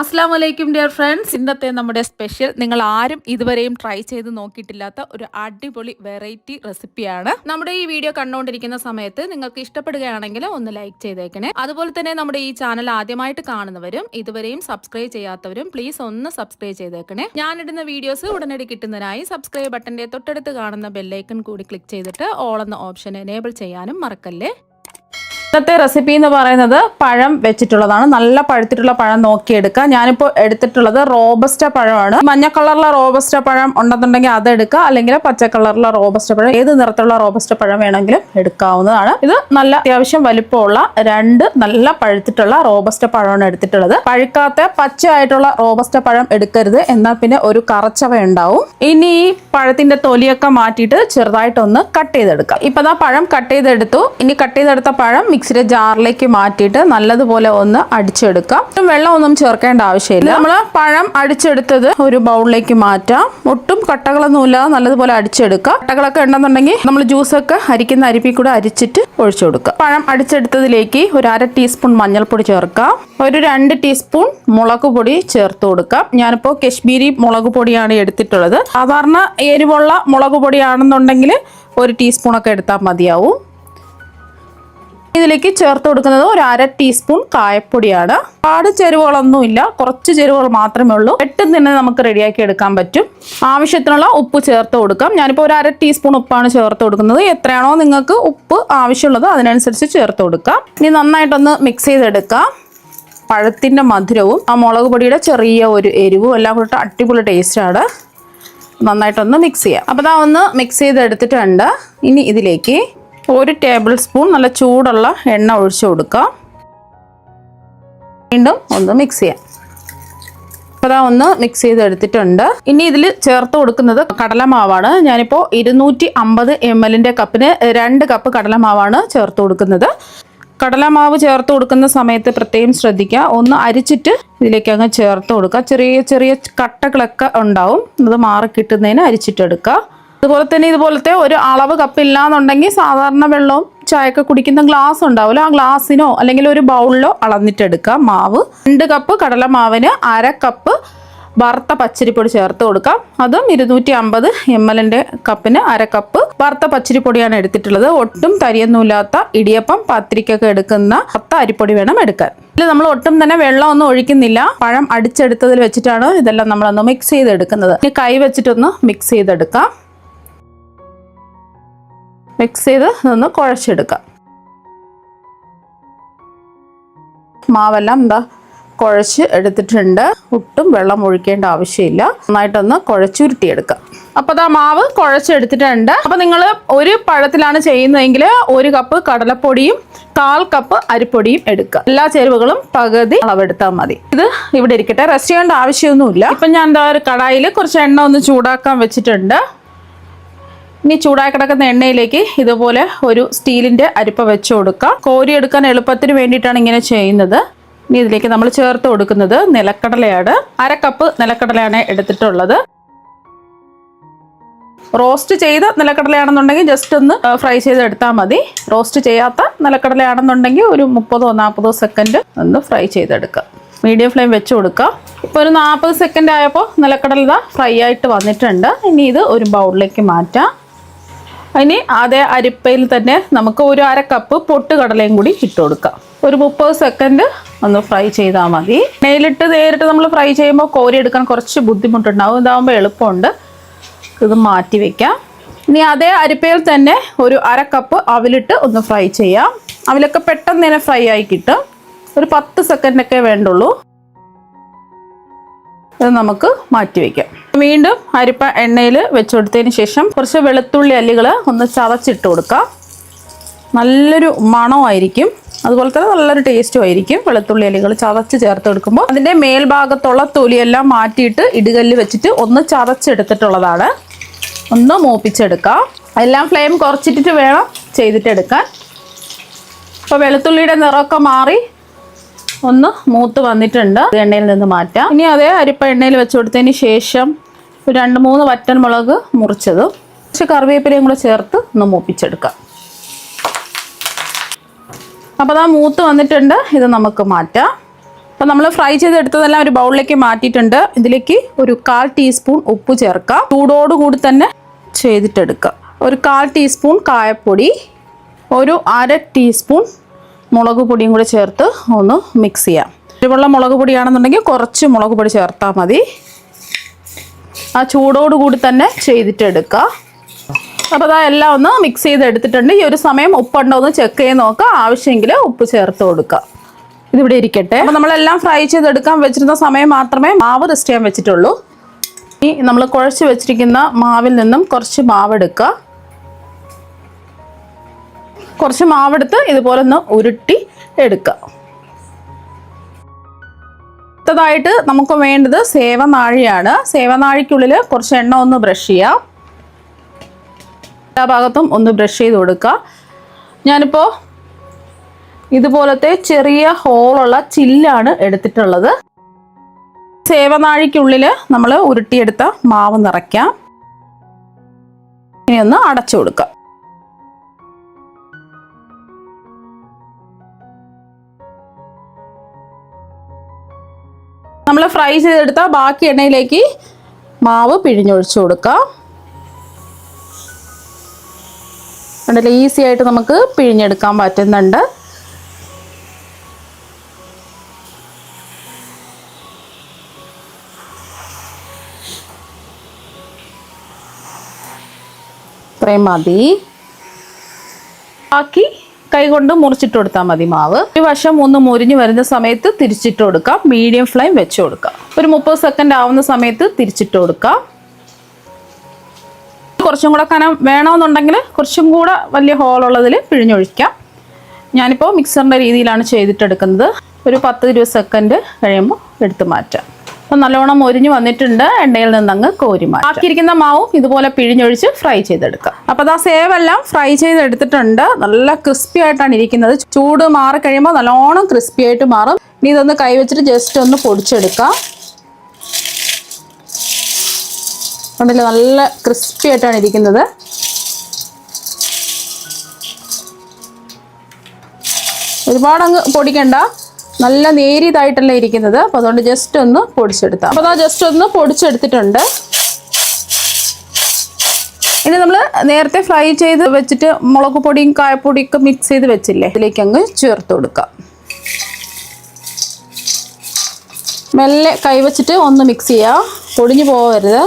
അസ്സലാമു അലൈക്കും dear friends. ഇന്നത്തെ നമ്മുടെ സ്പെഷ്യൽ നിങ്ങൾ ആരും ഇതുവരെയും ട്രൈ ചെയ്ത് നോക്കിയിട്ടില്ലാത്ത ഒരു അടിപൊളി വെറൈറ്റി റെസിപ്പിയാണ്. നമ്മുടെ ഈ വീഡിയോ കണ്ടുകൊണ്ടിരിക്കുന്ന സമയത്ത് നിങ്ങൾക്ക് ഇഷ്ടപ്പെടുകയാണെങ്കിൽ ഒന്ന് ലൈക്ക് ചെയ്തേക്കണേ. അതുപോലെ തന്നെ നമ്മുടെ ഈ ചാനൽ ആദ്യമായിട്ട് കാണുന്നവരും ഇതുവരെയും സബ്സ്ക്രൈബ് ചെയ്യാത്തവരും പ്ലീസ് ഒന്ന് സബ്സ്ക്രൈബ് ചെയ്തേക്കണേ. ഞാനിടുന്ന വീഡിയോസ് ഉടനടി കിട്ടുന്നതിനായി സബ്സ്ക്രൈബ് ബട്ടന്റെ തൊട്ടടുത്ത് കാണുന്ന ബെല്ലൈക്കൺ കൂടി ക്ലിക്ക് ചെയ്തിട്ട് ഓൾ എന്ന ഓപ്ഷൻ എനേബിൾ ചെയ്യാനും മറക്കല്ലേ. ഇന്നത്തെ റെസിപ്പി എന്ന് പറയുന്നത് പഴം വെച്ചിട്ടുള്ളതാണ്. നല്ല പഴുത്തിട്ടുള്ള പഴം നോക്കിയെടുക്കുക. ഞാനിപ്പോൾ എടുത്തിട്ടുള്ളത് റോബസ്റ്റ പഴമാണ്. മഞ്ഞ കളറിലെ റോബസ്റ്റ പഴം ഉണ്ടെന്നുണ്ടെങ്കിൽ അത് എടുക്കുക, അല്ലെങ്കിൽ പച്ച കളറിലെ റോബസ്റ്റ പഴം, ഏത് നിറത്തിലുള്ള റോബസ്റ്റ പഴം വേണമെങ്കിലും എടുക്കാവുന്നതാണ്. ഇത് നല്ല അത്യാവശ്യം വലിപ്പമുള്ള രണ്ട് നല്ല പഴുത്തിട്ടുള്ള റോബസ്റ്റ പഴമാണ് എടുത്തിട്ടുള്ളത്. പഴുക്കാത്ത പച്ചയായിട്ടുള്ള റോബസ്റ്റ പഴം എടുക്കരുത്, എന്നാൽ പിന്നെ ഒരു കറച്ചവ ഉണ്ടാവും. ഇനി ഈ പഴത്തിന്റെ തൊലിയൊക്കെ മാറ്റിയിട്ട് ചെറുതായിട്ടൊന്ന് കട്ട് ചെയ്തെടുക്കാം. ഇപ്പൊ ദാ പഴം കട്ട് ചെയ്തെടുത്തു. ഇനി കട്ട് ചെയ്തെടുത്ത പഴം മിക്സിയുടെ ജാറിലേക്ക് മാറ്റിയിട്ട് നല്ലതുപോലെ ഒന്ന് അടിച്ചെടുക്കാം. വെള്ളം ഒന്നും ചേർക്കേണ്ട ആവശ്യമില്ല. നമ്മൾ പഴം അടിച്ചെടുത്തത് ഒരു ബൗളിലേക്ക് മാറ്റാം. ഒട്ടും കട്ടകളൊന്നും ഇല്ലാതെ നല്ലതുപോലെ അടിച്ചെടുക്കാം. കട്ടകളൊക്കെ ഉണ്ടെന്നുണ്ടെങ്കിൽ നമ്മൾ ജ്യൂസൊക്കെ അരിക്കുന്ന അരിപ്പിൽ കൂടെ അരിച്ചിട്ട് ഒഴിച്ചു കൊടുക്കുക. പഴം അടിച്ചെടുത്തതിലേക്ക് ഒരു 1/2 ടീസ്പൂൺ മഞ്ഞൾപ്പൊടി ചേർക്കാം. ഒരു 2 ടീസ്പൂൺ മുളക് പൊടി ചേർത്ത് കൊടുക്കാം. ഞാനിപ്പോൾ കശ്മീരി മുളക് പൊടിയാണ് എടുത്തിട്ടുള്ളത്. സാധാരണ എരിവുള്ള മുളക് പൊടിയാണെന്നുണ്ടെങ്കിൽ 1 ടീസ്പൂണൊക്കെ എടുത്താൽ മതിയാവും. ഇതിലേക്ക് ചേർത്ത് കൊടുക്കുന്നത് ഒരു 1/2 ടീസ്പൂൺ കായപ്പൊടിയാണ്. ഒരുപാട് ചേരുവകളൊന്നുമില്ല, കുറച്ച് ചേരുവകൾ മാത്രമേ ഉള്ളൂ. പെട്ടെന്ന് തന്നെ നമുക്ക് റെഡിയാക്കി എടുക്കാൻ പറ്റും. ആവശ്യത്തിനുള്ള ഉപ്പ് ചേർത്ത് കൊടുക്കാം. ഞാനിപ്പോൾ ഒരു 1/2 ടീസ്പൂൺ ഉപ്പാണ് ചേർത്ത് കൊടുക്കുന്നത്. എത്രയാണോ നിങ്ങൾക്ക് ഉപ്പ് ആവശ്യമുള്ളത് അതിനനുസരിച്ച് ചേർത്ത് കൊടുക്കാം. ഇനി നന്നായിട്ടൊന്ന് മിക്സ് ചെയ്തെടുക്കാം. പഴത്തിൻ്റെ മധുരവും ആ മുളക് പൊടിയുടെ ചെറിയ ഒരു എരിവും എല്ലാം കൂടിയിട്ട് അടിപൊളി ടേസ്റ്റാണ്. നന്നായിട്ടൊന്ന് മിക്സ് ചെയ്യാം. അപ്പോൾ അതാ ഒന്ന് മിക്സ് ചെയ്തെടുത്തിട്ടുണ്ട്. ഇനി ഇതിലേക്ക് 1 ടേബിൾ സ്പൂൺ നല്ല ചൂടുള്ള എണ്ണ ഒഴിച്ചു കൊടുക്കാം. വീണ്ടും ഒന്ന് മിക്സ് ചെയ്യാം. അപ്പോൾ അതാ ഒന്ന് മിക്സ് ചെയ്തെടുത്തിട്ടുണ്ട്. ഇനി ഇതിൽ ചേർത്ത് കൊടുക്കുന്നത് കടലമാവാണ്. ഞാനിപ്പോൾ 250 ml കപ്പിന് 2 കപ്പ് കടലമാവാണ് ചേർത്ത് കൊടുക്കുന്നത്. കടലമാവ് ചേർത്ത് കൊടുക്കുന്ന സമയത്ത് പ്രത്യേകം ശ്രദ്ധിക്കുക. ഒന്ന് അരിച്ചിട്ട് ഇതിലേക്ക് അങ്ങ് ചേർത്ത് കൊടുക്കുക. ചെറിയ ചെറിയ കട്ടകളൊക്കെ ഉണ്ടാവും, അത് മാറി കിട്ടുന്നതിന് അരിച്ചിട്ടെടുക്കുക. അതുപോലെ തന്നെ ഇതുപോലത്തെ ഒരു അളവ് കപ്പില്ലാന്നുണ്ടെങ്കിൽ സാധാരണ വെള്ളവും ചായയൊക്കെ കുടിക്കുന്ന ഗ്ലാസ് ഉണ്ടാവുമല്ലോ, ആ ഗ്ലാസ്സിനോ അല്ലെങ്കിൽ ഒരു ബൗളിലോ അളന്നിട്ടെടുക്കാം മാവ്. 2 കപ്പ് കടലമാവിന് 1/2 കപ്പ് വറുത്ത പച്ചരിപ്പൊടി ചേർത്ത് കൊടുക്കാം. അതും 250 ml കപ്പിന് 1/2 കപ്പ് വറുത്ത പച്ചരിപ്പൊടിയാണ് എടുത്തിട്ടുള്ളത്. ഒട്ടും തരിയൊന്നുമില്ലാത്ത ഇടിയപ്പം പത്തിരിക്കൊക്കെ എടുക്കുന്ന അരിപ്പൊടി വേണം എടുക്കാൻ. ഇതിൽ നമ്മൾ ഒട്ടും തന്നെ വെള്ളം ഒന്നും ഒഴിക്കുന്നില്ല. പഴം അടിച്ചെടുത്തതിൽ വെച്ചിട്ടാണ് ഇതെല്ലാം നമ്മളൊന്ന് മിക്സ് ചെയ്തെടുക്കുന്നത്. ഇനി കൈ വെച്ചിട്ടൊന്ന് മിക്സ് ചെയ്തെടുക്കാം. മിക്സ് ചെയ്ത് ഒന്ന് കുഴച്ചെടുക്കാം. മാവെല്ലാം എന്താ കുഴച്ച് എടുത്തിട്ടുണ്ട്. ഒട്ടും വെള്ളം ഒഴിക്കേണ്ട ആവശ്യമില്ല. നന്നായിട്ടൊന്ന് കുഴച്ചുരുട്ടിയെടുക്കാം. അപ്പോൾ അതാ മാവ് കുഴച്ചെടുത്തിട്ടുണ്ട്. അപ്പോൾ നിങ്ങൾ ഒരു പഴത്തിലാണ് ചെയ്യുന്നതെങ്കിൽ 1 കപ്പ് കടലപ്പൊടിയും 1/4 കപ്പ് അരിപ്പൊടിയും എടുക്കുക. എല്ലാ ചേരുവകളും പകുതി അളവെടുത്താൽ മതി. ഇത് ഇവിടെ ഇരിക്കട്ടെ, റെസ്റ്റ് ചെയ്യേണ്ട ആവശ്യമൊന്നുമില്ല. ഇപ്പം ഞാൻ എന്താ ഒരു കടായിൽ കുറച്ച് എണ്ണ ഒന്ന് ചൂടാക്കാൻ വെച്ചിട്ടുണ്ട്. ഇനി ചൂടായി കിടക്കുന്ന എണ്ണയിലേക്ക് ഇതുപോലെ ഒരു സ്റ്റീലിൻ്റെ അരിപ്പ വെച്ച് കൊടുക്കുക. കോരിയെടുക്കാൻ എളുപ്പത്തിന് വേണ്ടിയിട്ടാണ് ഇങ്ങനെ ചെയ്യുന്നത്. ഇനി ഇതിലേക്ക് നമ്മൾ ചേർത്ത് കൊടുക്കുന്നത് നിലക്കടലയാണ്. 1/2 കപ്പ് നിലക്കടലയാണ് എടുത്തിട്ടുള്ളത്. റോസ്റ്റ് ചെയ്ത നിലക്കടലയാണെന്നുണ്ടെങ്കിൽ ജസ്റ്റ് ഒന്ന് ഫ്രൈ ചെയ്തെടുത്താൽ മതി. റോസ്റ്റ് ചെയ്യാത്ത നിലക്കടലയാണെന്നുണ്ടെങ്കിൽ ഒരു 30-40 സെക്കൻഡ് ഒന്ന് ഫ്രൈ ചെയ്തെടുക്കുക. മീഡിയം ഫ്ലെയിം വെച്ച് കൊടുക്കുക. ഇപ്പോൾ ഒരു 40 സെക്കൻഡ് ആയപ്പോൾ നിലക്കടല ഫ്രൈ ആയിട്ട് വന്നിട്ടുണ്ട്. ഇനി ഇത് ഒരു ബൗളിലേക്ക് മാറ്റാം. ഇനി അതേ അരിപ്പയിൽ തന്നെ നമുക്ക് ഒരു 1/2 കപ്പ് പൊട്ടുകടലയും കൂടി ഇട്ട് കൊടുക്കാം. ഒരു 30 സെക്കൻഡ് ഒന്ന് ഫ്രൈ ചെയ്താൽ മതി. നെയ്യിലിട്ട് നേരിട്ട് നമ്മൾ ഫ്രൈ ചെയ്യുമ്പോൾ കോരിയെടുക്കാൻ കുറച്ച് ബുദ്ധിമുട്ടുണ്ടാവും. ഇതാകുമ്പോൾ എളുപ്പമുണ്ട്. ഇത് മാറ്റി വയ്ക്കാം. ഇനി അതേ അരിപ്പയിൽ തന്നെ ഒരു 1/2 കപ്പ് അവിലിട്ട് ഒന്ന് ഫ്രൈ ചെയ്യാം. അവിലൊക്കെ പെട്ടെന്ന് തന്നെ ഫ്രൈ ആയി കിട്ടും. ഒരു 10 സെക്കൻഡൊക്കെ വേണ്ടുള്ളൂ. ഇത് നമുക്ക് മാറ്റി വയ്ക്കാം. വീണ്ടും അരിപ്പ എണ്ണയിൽ വെച്ച് കൊടുത്തതിന് ശേഷം കുറച്ച് വെളുത്തുള്ളി അല്ലികൾ ഒന്ന് ചതച്ചിട്ട് കൊടുക്കാം. നല്ലൊരു മണമായിരിക്കും, അതുപോലെ തന്നെ നല്ലൊരു ടേസ്റ്റും ആയിരിക്കും. വെളുത്തുള്ളി അല്ലികൾ ചതച്ച് ചേർത്ത് കൊടുക്കുമ്പോൾ അതിൻ്റെ മേൽഭാഗത്തുള്ള തൊലിയെല്ലാം മാറ്റിയിട്ട് ഇടുകല്ല് വെച്ചിട്ട് ഒന്ന് ചതച്ചെടുത്തിട്ടുള്ളതാണ്. ഒന്ന് മൂപ്പിച്ചെടുക്കാം. എല്ലാം ഫ്ലെയിം കുറച്ചിട്ടിട്ട് വേണം ചെയ്തിട്ടെടുക്കാൻ. ഇപ്പോൾ വെളുത്തുള്ളിയുടെ നിറമൊക്കെ മാറി ഒന്ന് മൂത്ത് വന്നിട്ടുണ്ട്. എണ്ണയിൽ നിന്ന് മാറ്റാം. ഇനി അതേ അരിപ്പ എണ്ണയിൽ വെച്ച് കൊടുത്തതിന് ശേഷം 2-3 വറ്റൻ മുളക് മുറിച്ചതും കുറച്ച് കറിവേപ്പിലയും കൂടെ ചേർത്ത് ഒന്ന് മൂപ്പിച്ചെടുക്കാം. അപ്പോൾ അതാ മൂത്ത് വന്നിട്ടുണ്ട്. ഇത് നമുക്ക് മാറ്റാം. അപ്പോൾ നമ്മൾ ഫ്രൈ ചെയ്തെടുത്തതെല്ലാം ഒരു ബൗളിലേക്ക് മാറ്റിയിട്ടുണ്ട്. ഇതിലേക്ക് ഒരു 1/4 ടീസ്പൂൺ ഉപ്പ് ചേർക്കാം. ചൂടോടുകൂടി തന്നെ ചെയ്തിട്ടെടുക്കാം. ഒരു 1/4 ടീസ്പൂൺ കായപ്പൊടി, ഒരു 1/2 ടീസ്പൂൺ മുളക് പൊടിയും കൂടി ചേർത്ത് ഒന്ന് മിക്സ് ചെയ്യാം. എരിവുള്ള മുളക് പൊടിയാണെന്നുണ്ടെങ്കിൽ കുറച്ച് മുളക് പൊടി ചേർത്താൽ മതി. ആ ചൂടോടുകൂടി തന്നെ ചെയ്തിട്ടെടുക്കുക. അപ്പോൾ അതാ എല്ലാം ഒന്ന് മിക്സ് ചെയ്തെടുത്തിട്ടുണ്ട്. ഈ ഒരു സമയം ഉപ്പുണ്ടോ എന്ന് ചെക്ക് ചെയ്ത് നോക്കുക. ആവശ്യമെങ്കിൽ ഉപ്പ് ചേർത്ത് കൊടുക്കുക. ഇതിവിടെ ഇരിക്കട്ടെ. അപ്പോൾ നമ്മളെല്ലാം ഫ്രൈ ചെയ്തെടുക്കാൻ വെച്ചിരുന്ന സമയം മാത്രമേ മാവ് റെസ്റ്റ് ചെയ്യാൻ വെച്ചിട്ടുള്ളൂ. ഈ നമ്മൾ കുഴച്ച് വെച്ചിരിക്കുന്ന മാവിൽ നിന്നും കുറച്ച് മാവെടുക്കുക. കുറച്ച് മാവെടുത്ത് ഇതുപോലെ ഒന്ന് ഉരുട്ടി എടുക്കുക. അടുത്തതായിട്ട് നമുക്ക് വേണ്ടത് സേവനാഴിയാണ്. സേവനാഴിക്കുള്ളിൽ കുറച്ച് എണ്ണ ഒന്ന് ബ്രഷ് ചെയ്യാം. എല്ലാ ഭാഗത്തും ഒന്ന് ബ്രഷ് ചെയ്ത് കൊടുക്കുക. ഞാനിപ്പോൾ ഇതുപോലത്തെ ചെറിയ ഹോളുള്ള ചില്ലാണ് എടുത്തിട്ടുള്ളത്. സേവനാഴിക്കുള്ളിൽ നമ്മൾ ഉരുട്ടിയെടുത്ത മാവ് നിറയ്ക്കാം. ഇനി ഒന്ന് അടച്ചു കൊടുക്കാം. നമ്മൾ ഫ്രൈ ചെയ്തെടുത്ത ബാക്കി എണ്ണയിലേക്ക് മാവ് പിഴിഞ്ഞൊഴിച്ചു കൊടുക്കാം. കണ്ടില്ലേ, ഈസി ആയിട്ട് നമുക്ക് പിഴിഞ്ഞെടുക്കാൻ പറ്റുന്നുണ്ട്. ഇത്രയും മതി. ബാക്കി കൈകൊണ്ട് മുറിച്ചിട്ട് കൊടുത്താൽ മതി മാവ്. ഒരു വശം ഒന്ന് മുരിഞ്ഞ് വരുന്ന സമയത്ത് തിരിച്ചിട്ട് കൊടുക്കാം. മീഡിയം ഫ്ലെയിം വെച്ച് കൊടുക്കാം. ഒരു 30 സെക്കൻഡ് ആവുന്ന സമയത്ത് തിരിച്ചിട്ട് കൊടുക്കാം. കുറച്ചും കൂടെ കനം വേണമെന്നുണ്ടെങ്കിൽ കുറച്ചും കൂടെ വലിയ ഹോളുള്ളതിൽ പിഴിഞ്ഞൊഴിക്കാം. ഞാനിപ്പോൾ മിക്സറിൻ്റെ രീതിയിലാണ് ചെയ്തിട്ടെടുക്കുന്നത്. ഒരു 10-20 സെക്കൻഡ് കഴിയുമ്പോൾ എടുത്ത് മാറ്റാം. അപ്പോൾ നല്ലോണം മൊരിഞ്ഞ് വന്നിട്ടുണ്ട്. എണ്ണയിൽ നിന്നങ്ങ് കോരി മാറ്റാം. ബാക്കിയിരിക്കുന്ന മാവും ഇതുപോലെ പിഴിഞ്ഞൊഴിച്ച് ഫ്രൈ ചെയ്തെടുക്കാം. അപ്പോൾ അതാ സേവെല്ലാം ഫ്രൈ ചെയ്തെടുത്തിട്ടുണ്ട്. നല്ല ക്രിസ്പി ആയിട്ടാണ് ഇരിക്കുന്നത്. ചൂട് മാറി കഴിയുമ്പോൾ നല്ലോണം ക്രിസ്പി ആയിട്ട് മാറും. ഇനി ഇതൊന്ന് കൈവച്ചിട്ട് ജസ്റ്റ് ഒന്ന് പൊടിച്ചെടുക്കാം. കണ്ടില്ലേ, നല്ല ക്രിസ്പി ആയിട്ടാണ് ഇരിക്കുന്നത്. ഒരുപാട് അങ്ങ് പൊടിക്കണ്ട, നല്ല നേരിയതായിട്ടല്ല ഇരിക്കുന്നത്. അപ്പോൾ അതുകൊണ്ട് ജസ്റ്റ് ഒന്ന് പൊടിച്ചെടുത്താം. അപ്പോൾ അതാ ജസ്റ്റ് ഒന്ന് പൊടിച്ചെടുത്തിട്ടുണ്ട്. ഇനി നമ്മൾ നേരത്തെ ഫ്രൈ ചെയ്ത് വെച്ചിട്ട് മുളക് പൊടിയും കായപ്പൊടിയും ഒക്കെ മിക്സ് ചെയ്ത് വെച്ചില്ലേ, ഇതിലേക്ക് അങ്ങ് ചേർത്ത് കൊടുക്കാം. മെല്ലെ കൈവച്ചിട്ട് ഒന്ന് മിക്സ് ചെയ്യാം, പൊടിഞ്ഞു പോകരുത്.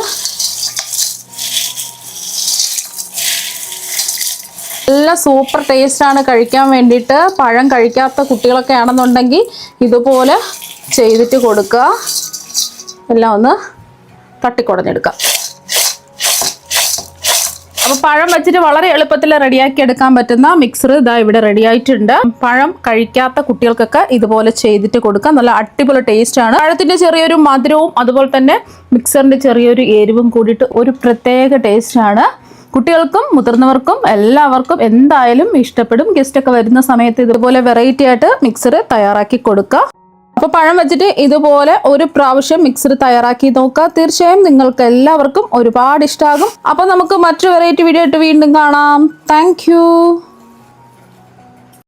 നല്ല സൂപ്പർ ടേസ്റ്റാണ് കഴിക്കാൻ വേണ്ടിയിട്ട്. പഴം കഴിക്കാത്ത കുട്ടികളൊക്കെ ആണെന്നുണ്ടെങ്കിൽ ഇതുപോലെ ചെയ്തിട്ട് കൊടുക്കുക. എല്ലാം ഒന്ന് തട്ടിക്കുടഞ്ഞെടുക്കുക. അപ്പോൾ പഴം വെച്ചിട്ട് വളരെ എളുപ്പത്തിൽ റെഡിയാക്കി എടുക്കാൻ പറ്റുന്ന മിക്സർ ഇതാ ഇവിടെ റെഡി ആയിട്ടുണ്ട്. പഴം കഴിക്കാത്ത കുട്ടികൾക്കൊക്കെ ഇതുപോലെ ചെയ്തിട്ട് കൊടുക്കാം. നല്ല അടിപൊളി ടേസ്റ്റാണ്. പഴത്തിൻ്റെ ചെറിയൊരു മധുരവും അതുപോലെ തന്നെ മിക്സറിൻ്റെ ചെറിയൊരു എരിവും കൂടിയിട്ട് ഒരു പ്രത്യേക ടേസ്റ്റാണ്. കുട്ടികൾക്കും മുതിർന്നവർക്കും എല്ലാവർക്കും എന്തായാലും ഇഷ്ടപ്പെടും. ഗസ്റ്റൊക്കെ വരുന്ന സമയത്ത് ഇതുപോലെ വെറൈറ്റി ആയിട്ട് മിക്സർ തയ്യാറാക്കി കൊടുക്കുക. അപ്പോൾ പഴം വെച്ചിട്ട് ഇതുപോലെ ഒരു പ്രാവശ്യം മിക്സർ തയ്യാറാക്കി നോക്കുക. തീർച്ചയായും നിങ്ങൾക്ക് എല്ലാവർക്കും ഒരുപാട് ഇഷ്ടമാകും. അപ്പോൾ നമുക്ക് മറ്റൊരു വെറൈറ്റി വീഡിയോ ആയിട്ട് വീണ്ടും കാണാം. താങ്ക്